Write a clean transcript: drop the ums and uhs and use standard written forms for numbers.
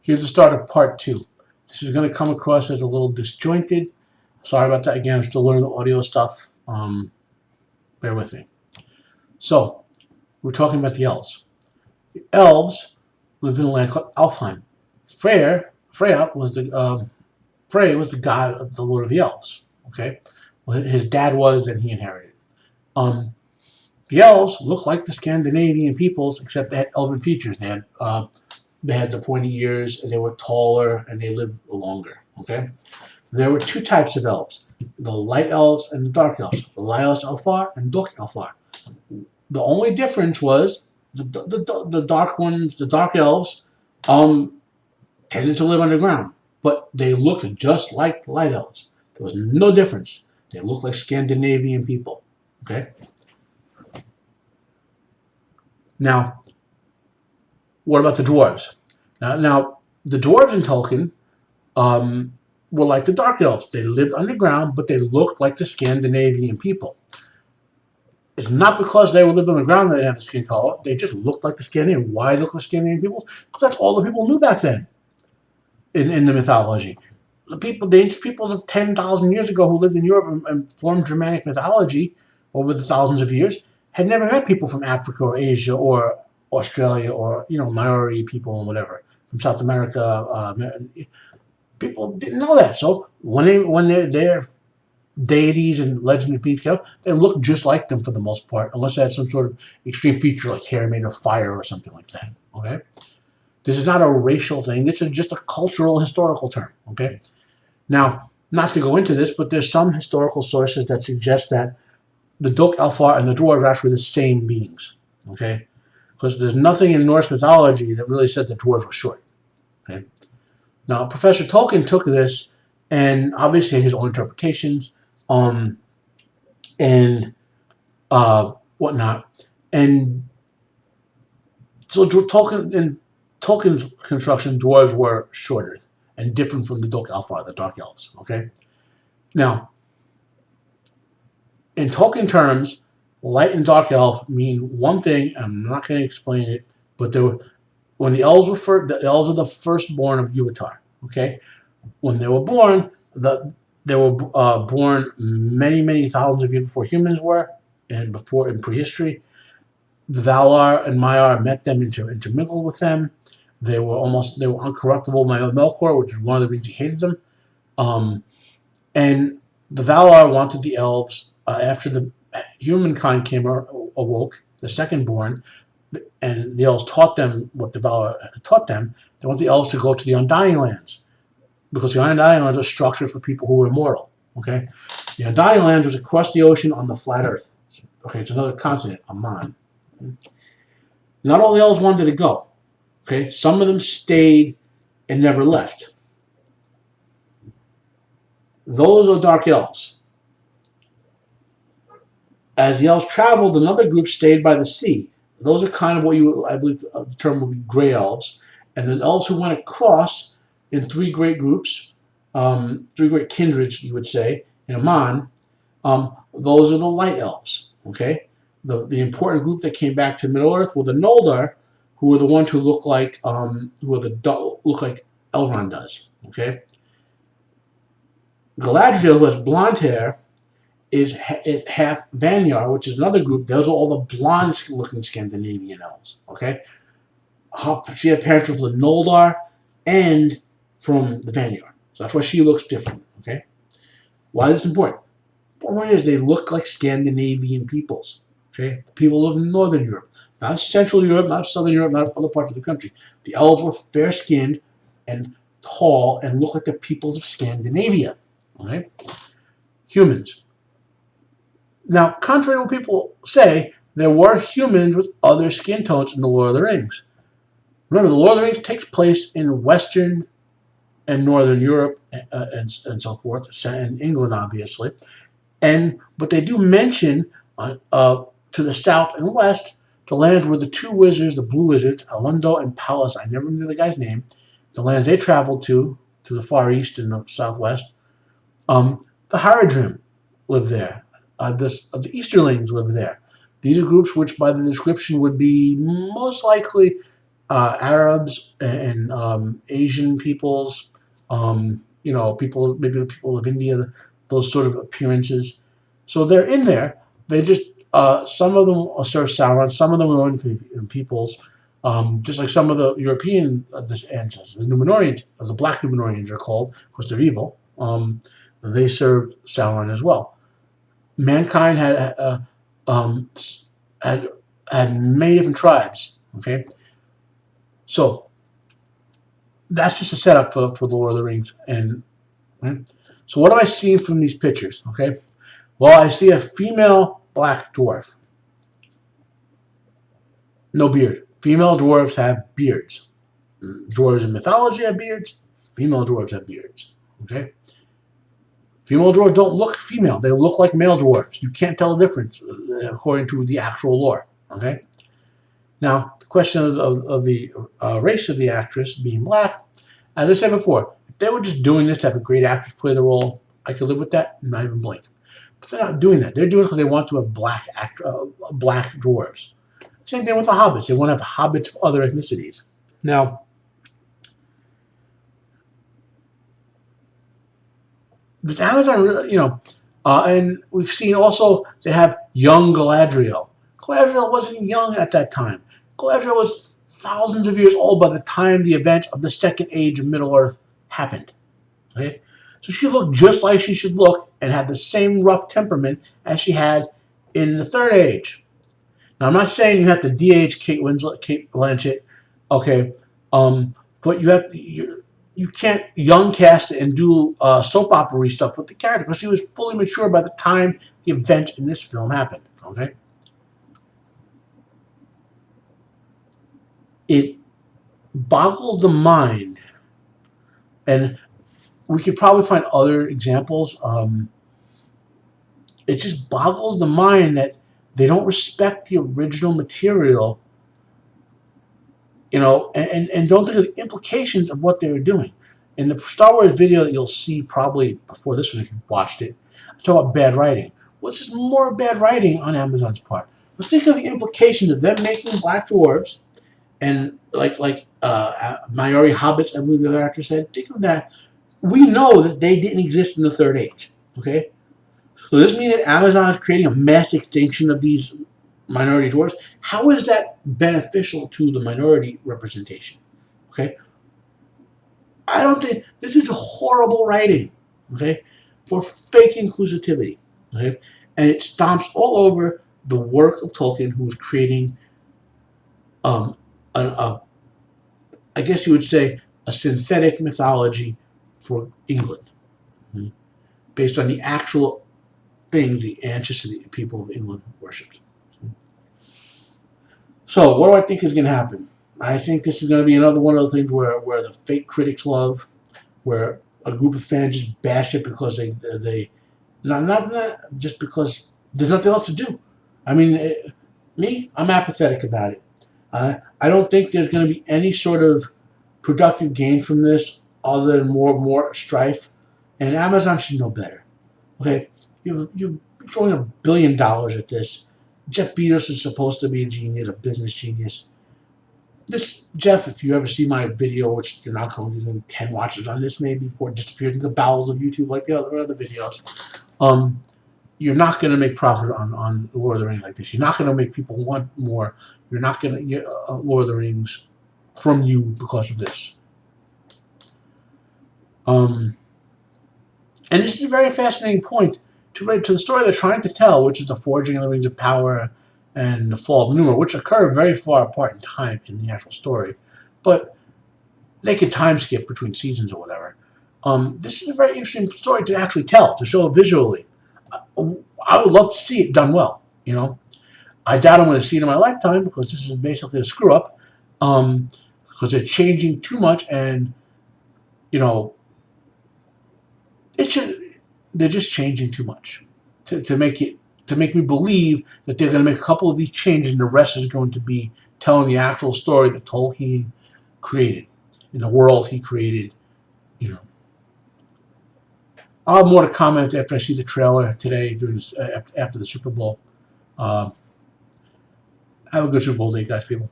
Here's the start of part 2. This is going to come across as a little disjointed. Sorry about that. Again, I'm still learning the audio stuff. Bear with me. So, we're talking about the elves. The elves lived in a land called Alfheim. Frey was the god of the Lord of the Elves. Okay, well, his dad was, then he inherited. The elves looked like the Scandinavian peoples, except they had elven features. They had the pointy ears, and they were taller, and they lived longer. Okay, there were two types of elves: the light elves and the dark elves. The light elves Alfar and Dok Alfar. The only difference was the dark ones, the dark elves, tended to live underground, but they looked just like the light elves. There was no difference. They looked like Scandinavian people. Okay. Now, what about the dwarves? Now the dwarves in Tolkien were like the dark elves. They lived underground, but they looked like the Scandinavian people. It's not because they lived underground that they had the skin color. They just looked like the Scandinavian. Why they looked like Scandinavian people? Because that's all the people knew back then in the mythology. The ancient peoples of 10,000 years ago who lived in Europe and formed Germanic mythology over the thousands of years had never met people from Africa or Asia or Australia or Maori people and whatever from South America. People didn't know that. So when their deities and legendary people, they looked just like them for the most part, unless they had some sort of extreme feature like hair made of fire or something like that. Okay, this is not a racial thing. This is just a cultural, historical term. Okay, now not to go into this, but there's some historical sources that suggest that the Dok Alfar and the dwarves are actually the same beings. Okay, because there's nothing in Norse mythology that really said the dwarves were short. Okay, now Professor Tolkien took this and obviously his own interpretations. And whatnot. And so Tolkien's construction, dwarves were shorter and different from the Dok Alfar, the dark elves. Okay. Now, in Tolkien terms, light and dark elf mean one thing. I'm not going to explain it, but when the elves the elves are the firstborn of Yuvatar. Okay. When they were born, they were born many thousands of years before humans were, and before in prehistory. The Valar and Maiar met them, intermingled with them. They were uncorruptible. Melkor, which is one of the reasons he hated them, and the Valar wanted the elves after the humankind awoke, the secondborn, and the elves taught them what the Valar taught them. They want the elves to go to the Undying Lands, because the Undying Lands are structured for people who are immortal. Okay, the Undying Lands was across the ocean on the flat Earth. Okay, it's another continent, Aman. Not all the elves wanted to go. Okay, some of them stayed and never left. Those are dark elves. As the elves traveled, another group stayed by the sea. Those are kind of I believe the term would be gray elves. And the elves who went across in three great groups, three great kindreds, you would say, in Aman, those are the light elves. Okay, the important group that came back to Middle Earth were the Noldor, who were the ones who look like Elrond does. Okay, Galadriel, who has blonde hair, is half Vanyar, which is another group. Those are all the blonde-looking Scandinavian elves. Okay, she had parents from the Noldor and from the Vanyar, so that's why she looks different. Okay, why is this important? The point is they look like Scandinavian peoples. Okay, the people of Northern Europe, not Central Europe, not Southern Europe, not other parts of the country. The elves were fair-skinned and tall and looked like the peoples of Scandinavia. Okay, humans. Now, contrary to what people say, there were humans with other skin tones in the Lord of the Rings. Remember, the Lord of the Rings takes place in Western and Northern Europe and so forth, and England, obviously. But they do mention to the south and west the lands where the two wizards, the blue wizards, Alundo and Pallas, I never knew the guy's name, the lands they traveled to the far east and the southwest. The Haradrim lived there. The Easterlings lived there. These are groups which, by the description, would be most likely Arabs and Asian peoples, people, maybe the people of India, those sort of appearances. So they're in there. They just some of them serve Sauron, some of them are own peoples, just like some of the European ancestors, the Numenorians, the Black Numenorians are called, because they're evil. They serve Sauron as well. Mankind um, had had many different tribes. Okay, so that's just a setup for the Lord of the Rings. And right? So what am I seeing from these pictures? Okay, well, I see a female black dwarf, no beard. Female dwarves have beards. Dwarves in mythology have beards. Female dwarves have beards. Okay, female dwarves don't look female; they look like male dwarves. You can't tell the difference according to the actual lore. Okay. Now, the question of the race of the actress being black, as I said before, if they were just doing this to have a great actress play the role, I could live with that and not even blink. But they're not doing that. They're doing it because they want to have black dwarves. Same thing with the hobbits. They want to have hobbits of other ethnicities. Now, this Amazon, and we've seen also they have young Galadriel. Galadriel wasn't young at that time. Galadriel was thousands of years old by the time the event of the Second Age of Middle-earth happened. Okay? So she looked just like she should look and had the same rough temperament as she had in the Third Age. Now, I'm not saying you have to de-age Kate Blanchett, okay, but you can't young cast it and do soap opera stuff with the character, because she was fully mature by the time the event in this film happened. Okay, it boggles the mind, and we could probably find other examples. It just boggles the mind that they don't respect the original material, and don't think of the implications of what they were doing. In the Star Wars video that you'll see probably before this one, if you watched it, I talk about bad writing. Well, it's just more bad writing on Amazon's part. Let's think of the implications of them making black dwarves and like Maori hobbits, I believe the actor said. Think of that. We know that they didn't exist in the Third Age. Okay, so does this mean that Amazon is creating a mass extinction of these minority dwarves? How is that beneficial to the minority representation? Okay, I don't think this is horrible writing. Okay, for fake inclusivity. Okay, and it stomps all over the work of Tolkien, who was creating I guess you would say, a synthetic mythology for England, based on the actual things the ancestors of the people of England worshipped. So, what do I think is going to happen? I think this is going to be another one of those things where the fake critics love, where a group of fans just bash it because they not just because there's nothing else to do. I mean, I'm apathetic about it. I don't think there's going to be any sort of productive gain from this other than more strife. And Amazon should know better. Okay, you're throwing $1 billion at this. Jeff Bezos is supposed to be a genius, a business genius. This Jeff, if you ever see my video, which you're not going to do 10 watches on this, maybe before it disappeared in the bowels of YouTube like the other videos, you're not going to make profit on Lord of the Rings like this. You're not going to make people want more. You're not going to get Lord of the Rings from you because of this. And this is a very fascinating point to the story they're trying to tell, which is the forging of the Rings of Power and the fall of Numenor, which occur very far apart in time in the actual story. But they could time skip between seasons or whatever. This is a very interesting story to actually tell, to show visually. I would love to see it done well, I doubt I'm going to see it in my lifetime, because this is basically a screw-up, because they're changing too much, and, they're just changing too much to make me believe that they're going to make a couple of these changes and the rest is going to be telling the actual story that Tolkien created, in the world he created, I'll have more to comment after I see the trailer today, after the Super Bowl. Have a good Super Bowl day, guys, people.